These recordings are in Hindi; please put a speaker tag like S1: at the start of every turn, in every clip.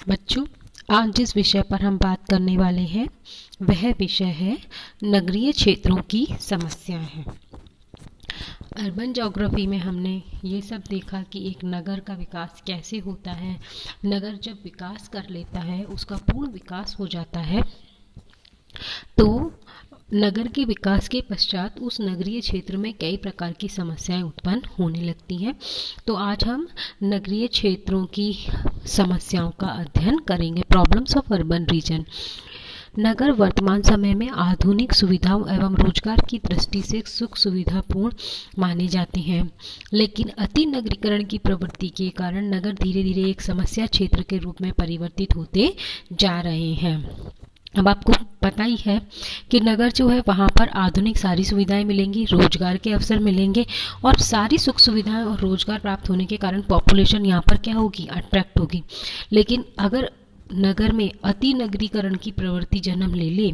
S1: बच्चों, आज जिस विषय पर हम बात करने वाले हैं वह विषय है नगरीय क्षेत्रों की समस्याएं हैं। अर्बन ज्योग्राफी में हमने ये सब देखा कि एक नगर का विकास कैसे होता है। नगर जब विकास कर लेता है, उसका पूर्ण विकास हो जाता है, तो नगर के विकास के पश्चात उस नगरीय क्षेत्र में कई प्रकार की समस्याएं उत्पन्न होने लगती हैं। तो आज हम नगरीय क्षेत्रों की समस्याओं का अध्ययन करेंगे। Problems of urban region. नगर वर्तमान समय में आधुनिक सुविधाओं एवं रोजगार की दृष्टि से सुख सुविधापूर्ण माने जाते हैं, लेकिन अति नगरीकरण की प्रवृत्ति के कारण नगर धीरे धीरे एक समस्या क्षेत्र के रूप में परिवर्तित होते जा रहे हैं। अब आपको पता ही है कि नगर जो है वहाँ पर आधुनिक सारी सुविधाएं मिलेंगी, रोजगार के अवसर मिलेंगे और सारी सुख सुविधाएं और रोजगार प्राप्त होने के कारण पॉपुलेशन यहाँ पर क्या होगी, अट्रैक्ट होगी। लेकिन अगर नगर में अति नगरीकरण की प्रवृत्ति जन्म ले ले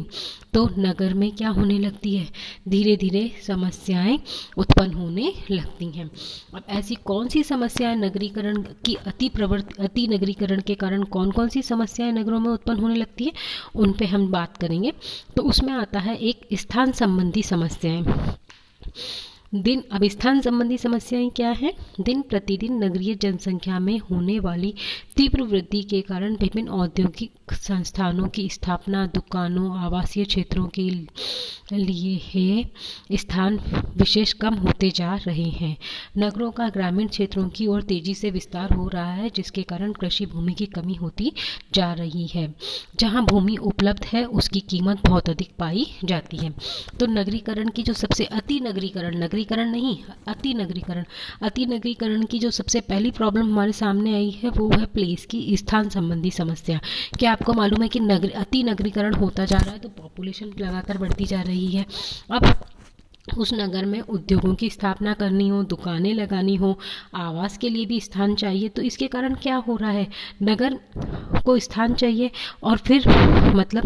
S1: तो नगर में क्या होने लगती है, धीरे धीरे समस्याएं उत्पन्न होने लगती हैं। अब ऐसी कौन सी समस्याएं नगरीकरण की अति नगरीकरण के कारण कौन कौन सी समस्याएं नगरों में उत्पन्न होने लगती है, उन पे हम बात करेंगे। तो उसमें आता है एक स्थान संबंधी समस्याएं। अब स्थान संबंधी समस्याएं क्या है? दिन प्रतिदिन नगरीय जनसंख्या में होने वाली तीव्र वृद्धि के कारण विभिन्न औद्योगिक संस्थानों की स्थापना, दुकानों, आवासीय क्षेत्रों के लिए है स्थान विशेष कम होते जा रहे हैं। नगरों का ग्रामीण क्षेत्रों की ओर तेजी से विस्तार हो रहा है, जिसके कारण कृषि भूमि की कमी होती जा रही है। जहां भूमि उपलब्ध है उसकी कीमत बहुत अधिक पाई जाती है। तो नगरीकरण की जो सबसे अति नगरीकरण की जो सबसे पहली प्रॉब्लम हमारे सामने आई है वो है प्लेस की, स्थान संबंधी समस्या। क्या आपको मालूम है कि अति नगरीकरण होता जा रहा है तो पॉपुलेशन लगातार बढ़ती जा रही है। अब उस नगर में उद्योगों की स्थापना करनी हो, दुकानें लगानी हो, आवास के लिए भी स्थान चाहिए, तो इसके कारण क्या हो रहा है, नगर को स्थान चाहिए और फिर मतलब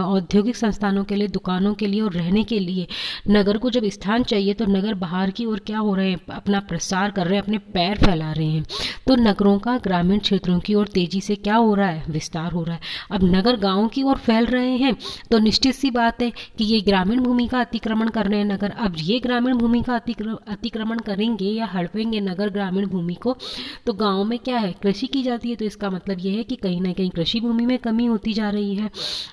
S1: औद्योगिक संस्थानों के लिए, दुकानों के लिए और रहने के लिए नगर को जब स्थान चाहिए तो नगर बाहर की ओर क्या हो रहे हैं, अपना प्रसार कर रहे हैं, अपने पैर फैला रहे हैं। तो नगरों का ग्रामीण क्षेत्रों की ओर तेजी से क्या हो रहा है, विस्तार हो रहा है। अब नगर गाँव की ओर फैल रहे हैं तो निश्चित सी बात है कि ये ग्रामीण भूमि का अतिक्रमण कर रहे हैं। अब ये ग्रामीण भूमि का अतिक्रमण करेंगे या हड़पेंगे नगर ग्रामीण भूमि को, तो गांव में क्या है, कृषि की जाती है। तो इसका मतलब ये है कि कहीं ना कहीं कृषि भूमि में कमी होती जा रही है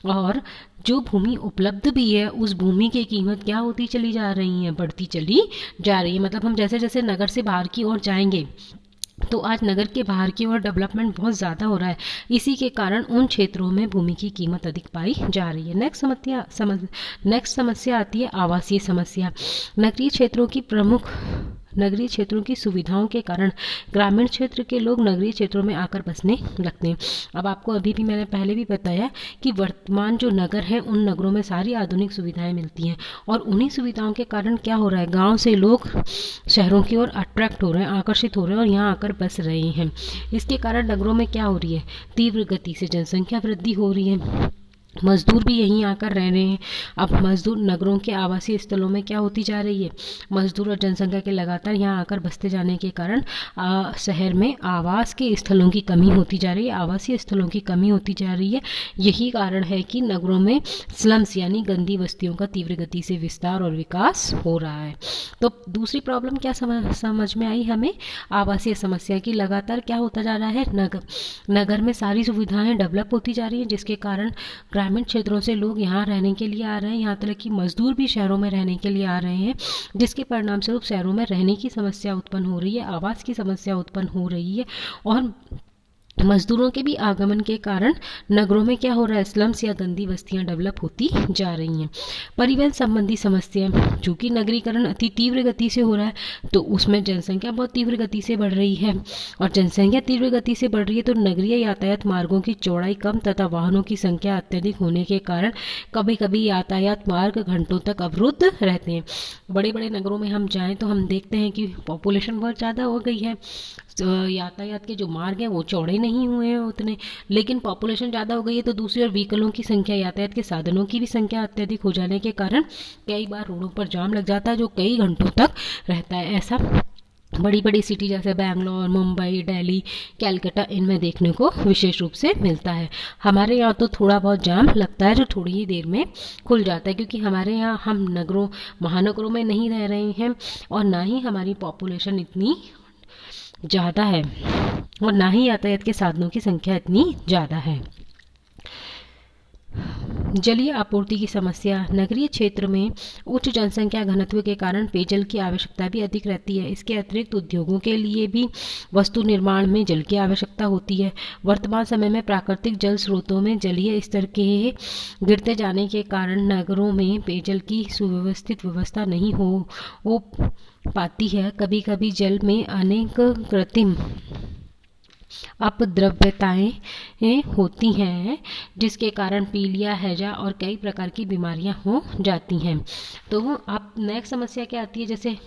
S1: और जो भूमि उपलब्ध भी है उस भूमि की कीमत क्या होती चली जा रही है, बढ़ती चली जा रही है। मतलब हम जैसे जैसे नगर से बाहर की ओर जाएंगे तो आज नगर के बाहर की ओर डेवलपमेंट बहुत ज़्यादा हो रहा है, इसी के कारण उन क्षेत्रों में भूमि की कीमत अधिक पाई जा रही है। नेक्स्ट समस्या आती है आवासीय समस्या। नगरीय क्षेत्रों की सुविधाओं के कारण ग्रामीण क्षेत्र के लोग नगरीय क्षेत्रों में आकर बसने लगते हैं। अब आपको मैंने पहले भी बताया कि वर्तमान जो नगर है उन नगरों में सारी आधुनिक सुविधाएं मिलती हैं और उन्हीं सुविधाओं के कारण क्या हो रहा है, गांव से लोग शहरों की ओर अट्रैक्ट हो रहे हैं, आकर्षित हो रहे हैं और यहाँ आकर बस रहे हैं। इसके कारण नगरों में क्या हो रही है, तीव्र गति से जनसंख्या वृद्धि हो रही है, मजदूर भी यहीं आकर रह रहे हैं। अब मजदूर नगरों के आवासीय स्थलों में क्या होती जा रही है, मजदूर और जनसंख्या के लगातार यहाँ आकर बसते जाने के कारण शहर में आवास के स्थलों की कमी होती जा रही है, आवासीय स्थलों की कमी होती जा रही है। यही कारण है कि नगरों में स्लम्स यानी गंदी बस्तियों का तीव्र गति से विस्तार और विकास हो रहा है। तो दूसरी प्रॉब्लम क्या समझ में आई हमें, आवासीय समस्या की, लगातार क्या होता जा रहा है, नगर में सारी सुविधाएं डेवलप होती जा रही हैं, जिसके कारण ग्रामीण क्षेत्रों से लोग यहाँ रहने के लिए आ रहे हैं, यहाँ तक कि मजदूर भी शहरों में रहने के लिए आ रहे हैं, जिसके परिणाम स्वरूप शहरों में रहने की समस्या उत्पन्न हो रही है, आवास की समस्या उत्पन्न हो रही है और मजदूरों के भी आगमन के कारण नगरों में क्या हो रहा है, स्लम्स या गंदी बस्तियां डेवलप होती जा रही हैं। परिवहन संबंधी समस्याएं, चूंकि नगरीकरण अति तीव्र गति से हो रहा है तो उसमें जनसंख्या बहुत तीव्र गति से बढ़ रही है और जनसंख्या तीव्र गति से बढ़ रही है तो नगरीय यातायात मार्गों की चौड़ाई कम तथा वाहनों की संख्या अत्यधिक होने के कारण कभी कभी यातायात मार्ग घंटों तक अवरुद्ध रहते हैं। बड़े बड़े नगरों में हम जाएं तो हम देखते हैं कि पॉपुलेशन बहुत ज़्यादा हो गई है, यातायात के जो मार्ग हैं वो चौड़े नहीं हुए हैं उतने, लेकिन पॉपुलेशन ज़्यादा हो गई है तो दूसरी ओर व्हीकलों की संख्या, यातायात के साधनों की भी संख्या अत्यधिक हो जाने के कारण कई बार रोडों पर जाम लग जाता है जो कई घंटों तक रहता है। ऐसा बड़ी बड़ी सिटी जैसे बैंगलोर, मुंबई, दिल्ली, कैलकाटा, इनमें देखने को विशेष रूप से मिलता है। हमारे यहाँ तो थोड़ा बहुत जाम लगता है जो थोड़ी ही देर में खुल जाता है, क्योंकि हमारे यहाँ हम नगरों महानगरों में नहीं रह रहे हैं और ना ही हमारी पॉपुलेशन इतनी ज़्यादा है और ना ही यातायात के साधनों की संख्या इतनी ज़्यादा है। जलीय आपूर्ति की समस्या। नगरीय क्षेत्र में उच्च जनसंख्या घनत्व के कारण पेयजल की आवश्यकता भी अधिक रहती है। इसके अतिरिक्त उद्योगों के लिए भी वस्तु निर्माण में जल की आवश्यकता होती है। वर्तमान समय में प्राकृतिक जल स्रोतों में जलीय स्तर के गिरते जाने के कारण नगरों में पेयजल की सुव्यवस्थित व्यवस्था नहीं हो पाती है। कभी कभी जल में अनेक कृत्रिम अपद्रव्यताएं होती हैं, जिसके कारण पीलिया, हैजा और कई प्रकार की बीमारियां हो जाती हैं। तो अब नेक्स्ट समस्या क्या आती है, जैसे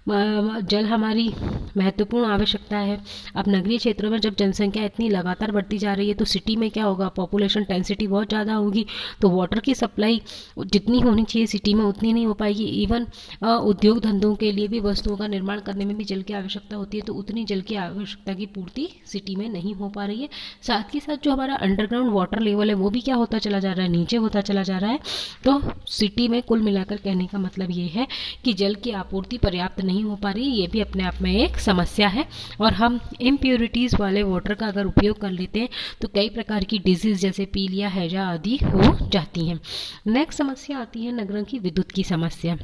S1: जल हमारी महत्वपूर्ण आवश्यकता है। अब नगरीय क्षेत्रों में जब जनसंख्या इतनी लगातार बढ़ती जा रही है तो सिटी में क्या होगा, पॉपुलेशन डेंसिटी बहुत ज़्यादा होगी, तो वाटर की सप्लाई जितनी होनी चाहिए सिटी में उतनी नहीं हो पाएगी। इवन उद्योग धंधों के लिए भी वस्तुओं का निर्माण करने में भी जल की आवश्यकता होती है, तो उतनी जल की आवश्यकता की पूर्ति सिटी में नहीं हो पा रही है। साथ ही साथ जो हमारा अंडरग्राउंड वाटर लेवल है वो भी क्या होता चला जा रहा है, नीचे होता चला जा रहा है। तो सिटी में कुल मिलाकर कहने का मतलब ये है कि जल की आपूर्ति पर्याप्त नहीं हो पा रही, ये भी अपने आप में एक समस्या है। और हम इम्प्योरिटीज़ वाले वाटर का अगर उपयोग कर लेते हैं तो कई प्रकार की डिजीज जैसे पीलिया, हैजा आदि हो जाती हैं। नेक्स्ट समस्या आती है नगरों की विद्युत की समस्या।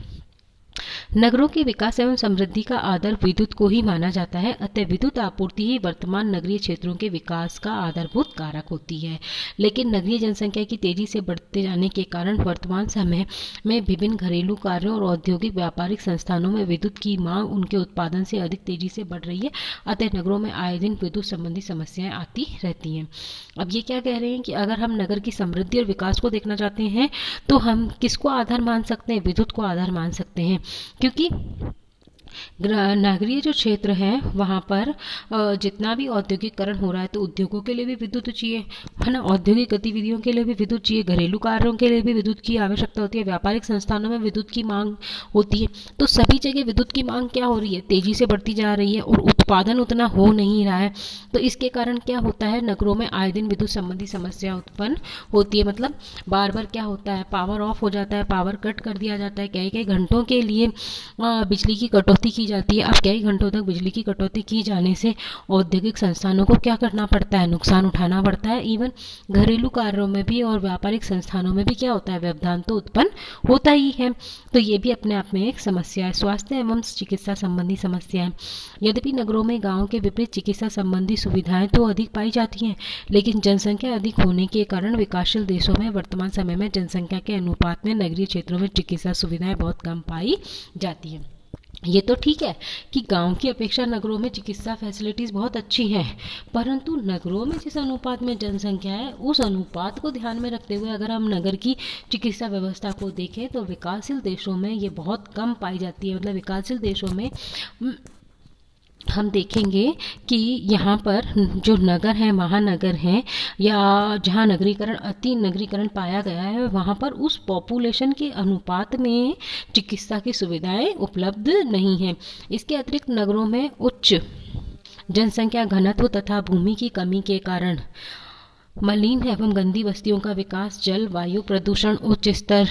S1: नगरों के विकास एवं समृद्धि का आधार विद्युत को ही माना जाता है, अतः विद्युत आपूर्ति ही वर्तमान नगरीय क्षेत्रों के विकास का आधारभूत कारक होती है। लेकिन नगरीय जनसंख्या की तेजी से बढ़ते जाने के कारण वर्तमान समय में विभिन्न घरेलू कार्यों और औद्योगिक व्यापारिक संस्थानों में विद्युत की मांग उनके उत्पादन से अधिक तेजी से बढ़ रही है, अतः नगरों में आए दिन विद्युत संबंधी समस्याएं आती रहती हैं। अब ये क्या कह रहे हैं कि अगर हम नगर की समृद्धि और विकास को देखना चाहते हैं तो हम किसको आधार मान सकते हैं, विद्युत को आधार मान सकते हैं, क्योंकि नगरीय जो क्षेत्र है वहाँ पर जितना भी औद्योगिकरण हो रहा है तो उद्योगों के लिए भी विद्युत चाहिए, है ना, औद्योगिक गतिविधियों के लिए भी विद्युत चाहिए, घरेलू कार्यों के लिए भी विद्युत की आवश्यकता होती है, व्यापारिक संस्थानों में विद्युत की मांग होती है। तो सभी जगह विद्युत की मांग क्या हो रही है, तेजी से बढ़ती जा रही है और उत्पादन उतना हो नहीं रहा है। तो इसके कारण क्या होता है, नगरों में आए दिन विद्युत संबंधी समस्या उत्पन्न होती है। मतलब बार बार क्या होता है, पावर ऑफ हो जाता है, पावर कट कर दिया जाता है, कई कई घंटों के लिए बिजली की कटौती की जाती है। अब कई घंटों तक बिजली की कटौती की जाने से औद्योगिक संस्थानों को क्या करना पड़ता है, नुकसान उठाना पड़ता है। इवन घरेलू कार्यों में भी और व्यापारिक संस्थानों में भी क्या होता है, व्यवधान तो उत्पन्न होता ही है। तो ये भी अपने आप में एक समस्या है। स्वास्थ्य एवं चिकित्सा संबंधी समस्याएं। यद्यपि नगरों में गांव के विपरीत चिकित्सा संबंधी सुविधाएं तो अधिक पाई जाती हैं, लेकिन जनसंख्या अधिक होने के कारण विकासशील देशों में वर्तमान समय में जनसंख्या के अनुपात में नगरीय क्षेत्रों में चिकित्सा सुविधाएं बहुत कम पाई जाती हैं। ये तो ठीक है कि गांव की अपेक्षा नगरों में चिकित्सा फैसिलिटीज़ बहुत अच्छी हैं, परंतु नगरों में जिस अनुपात में जनसंख्या है उस अनुपात को ध्यान में रखते हुए अगर हम नगर की चिकित्सा व्यवस्था को देखें तो विकासशील देशों में ये बहुत कम पाई जाती है। मतलब विकासशील देशों में हम देखेंगे कि यहाँ पर जो नगर हैं, महानगर हैं या जहाँ नगरीकरण अति नगरीकरण पाया गया है, वहाँ पर उस पॉपुलेशन के अनुपात में चिकित्सा की सुविधाएं उपलब्ध नहीं हैं। इसके अतिरिक्त नगरों में उच्च जनसंख्या घनत्व तथा भूमि की कमी के कारण मलिन एवं गंदी बस्तियों का विकास, जल वायु प्रदूषण उच्च स्तर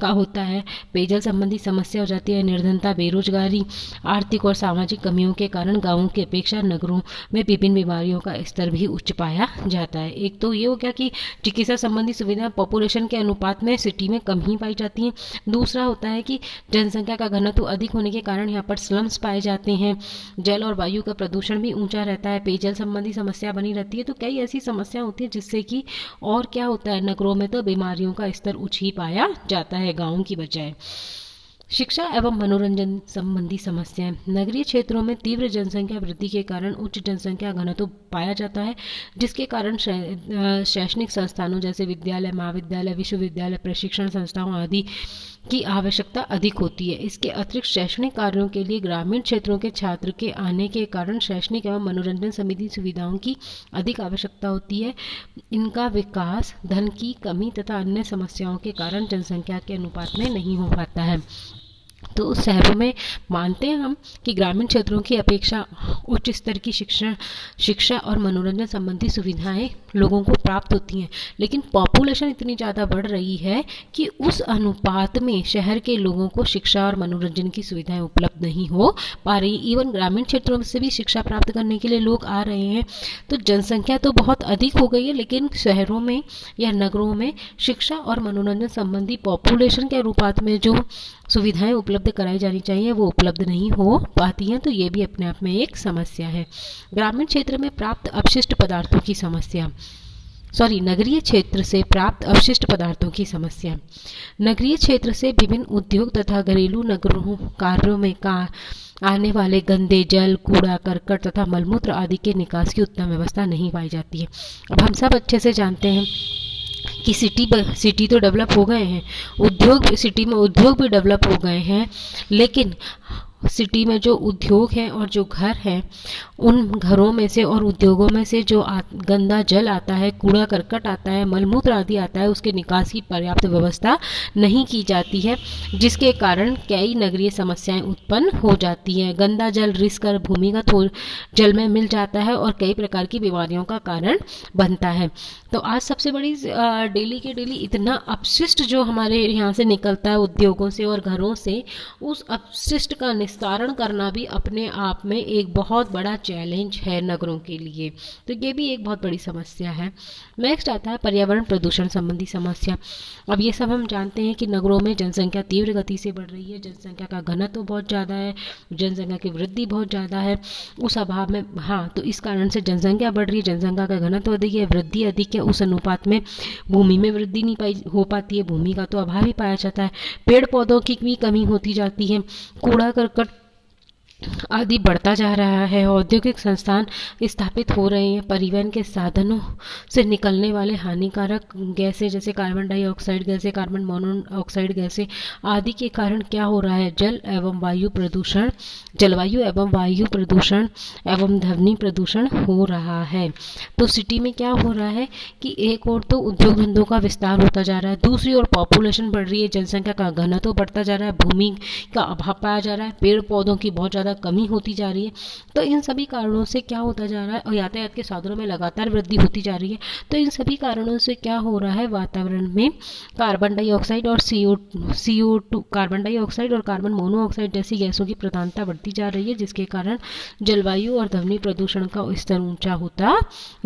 S1: का होता है, पेयजल संबंधी समस्या हो जाती है, निर्धनता, बेरोजगारी, आर्थिक और सामाजिक कमियों के कारण गांवों की अपेक्षा नगरों में विभिन्न बीमारियों का स्तर भी उच्च पाया जाता है। एक तो ये हो गया कि चिकित्सा संबंधी सुविधाएं पॉपुलेशन के अनुपात में सिटी में कम ही पाई जाती हैं। दूसरा होता है कि जनसंख्या का घनत्व अधिक होने के कारण यहाँ पर स्लम्स पाए जाते हैं, जल और वायु का प्रदूषण भी ऊंचा रहता है, पेयजल संबंधी समस्या बनी रहती है। तो कई ऐसी समस्या होती है जिससे कि और क्या होता है, नगरों में तो बीमारियों का स्तर उच्च ही पाया जाता है गांवों की बजाय। शिक्षा एवं मनोरंजन संबंधी समस्याएं। नगरीय क्षेत्रों में तीव्र जनसंख्या वृद्धि के कारण उच्च जनसंख्या घनत्व पाया जाता है, जिसके कारण शैक्षणिक संस्थानों जैसे विद्यालय, महाविद्यालय, विश्वविद्यालय, प्रशिक्षण संस्थाओं आदि की आवश्यकता अधिक होती है। इसके अतिरिक्त शैक्षणिक कार्यों के लिए ग्रामीण क्षेत्रों के छात्र के आने के कारण शैक्षणिक एवं मनोरंजन संबंधी सुविधाओं की अधिक आवश्यकता होती है। इनका विकास धन की कमी तथा अन्य समस्याओं के कारण जनसंख्या के अनुपात में नहीं हो पाता है। तो शहरों में मानते हैं हम कि ग्रामीण क्षेत्रों की अपेक्षा उच्च स्तर की शिक्षा और मनोरंजन संबंधी सुविधाएं लोगों को प्राप्त होती हैं, लेकिन पॉपुलेशन इतनी ज़्यादा बढ़ रही है कि उस अनुपात में शहर के लोगों को शिक्षा और मनोरंजन की सुविधाएं उपलब्ध नहीं हो पा रही। इवन ग्रामीण क्षेत्रों से भी शिक्षा प्राप्त करने के लिए लोग आ रहे हैं, तो जनसंख्या तो बहुत अधिक हो गई है, लेकिन शहरों में या नगरों में शिक्षा और मनोरंजन संबंधी पॉपुलेशन के अनुपात में जो सुविधाएं उपलब्ध कराई जानी चाहिए वो उपलब्ध नहीं हो पाती हैं। तो ये भी अपने आप में एक समस्या है। ग्रामीण क्षेत्र में प्राप्त अपशिष्ट पदार्थों की समस्या, नगरीय क्षेत्र से प्राप्त अपशिष्ट पदार्थों की समस्या। नगरीय क्षेत्र से विभिन्न उद्योग तथा घरेलू नगरों कार्यों में आने वाले गंदे जल, कूड़ा करकट तथा मलमूत्र आदि के निकास की उत्तम व्यवस्था नहीं पाई जाती है। अब हम सब अच्छे से जानते हैं कि सिटी तो डेवलप हो गए हैं, सिटी में उद्योग भी डेवलप हो गए हैं, लेकिन सिटी में जो उद्योग हैं और जो घर हैं, उन घरों में से और उद्योगों में से जो गंदा जल आता है, कूड़ा करकट आता है, मलमूत्र आदि आता है, उसके निकास की पर्याप्त व्यवस्था नहीं की जाती है, जिसके कारण कई नगरीय समस्याएं उत्पन्न हो जाती हैं। गंदा जल रिस कर भूमिगत जल में मिल जाता है और कई प्रकार की बीमारियों का कारण बनता है। तो आज सबसे बड़ी डेली के डेली इतना अपशिष्ट जो हमारे यहाँ से निकलता है उद्योगों से और घरों से, उस अपशिष्ट का निस्तारण करना भी अपने आप में एक बहुत बड़ा चैलेंज है नगरों के लिए। तो ये भी एक बहुत बड़ी समस्या है। नेक्स्ट आता है पर्यावरण प्रदूषण संबंधी समस्या। अब ये सब हम जानते हैं कि नगरों में जनसंख्या तीव्र गति से बढ़ रही है, जनसंख्या का घनत्व बहुत ज़्यादा है, जनसंख्या की वृद्धि बहुत ज़्यादा है। उस अभाव में तो इस कारण से जनसंख्या बढ़ रही है, जनसंख्या का घनत्व अधिक है, वृद्धि अधिक है, उस अनुपात में भूमि में वृद्धि नहीं हो पाती है, भूमि का तो अभाव ही पाया जाता है, पेड़ पौधों की भी कमी होती जाती है, कूड़ा करकट आदि बढ़ता जा रहा है, औद्योगिक संस्थान स्थापित हो रहे हैं, परिवहन के साधनों से निकलने वाले हानिकारक गैसें जैसे कार्बन डाइऑक्साइड गैसें, कार्बन मोनोऑक्साइड गैसें आदि के कारण क्या हो रहा है, जलवायु एवं वायु प्रदूषण एवं ध्वनि प्रदूषण हो रहा है। तो सिटी में क्या हो रहा है कि एक ओर तो उद्योग धंधों का विस्तार होता जा रहा है, दूसरी ओर पॉपुलेशन बढ़ रही है, जनसंख्या का घनत्व बढ़ता जा रहा है, भूमि का अभाव पाया जा रहा है, पेड़ पौधों की बहुत ज़्यादा कमी होती जा रही है। तो इन सभी कारणों से क्या होता जा रहा है, और यातायात के साधनों में लगातार वृद्धि होती जा रही है। तो इन सभी कारणों से क्या हो रहा है, वातावरण में कार्बन डाइऑक्साइड और CO2 कार्बन डाइऑक्साइड और कार्बन मोनोऑक्साइड जैसी गैसों की प्रधानता बढ़ती जा रही है, जिसके कारण जलवायु और ध्वनि प्रदूषण का स्तर ऊंचा होता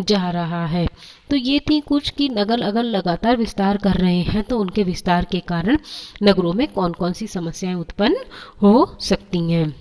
S1: जा रहा है। तो ये थी कुछ कि नगर अगर लगातार विस्तार कर रहे हैं तो उनके विस्तार के कारण नगरों में कौन कौन सी समस्याएं उत्पन्न हो सकती हैं।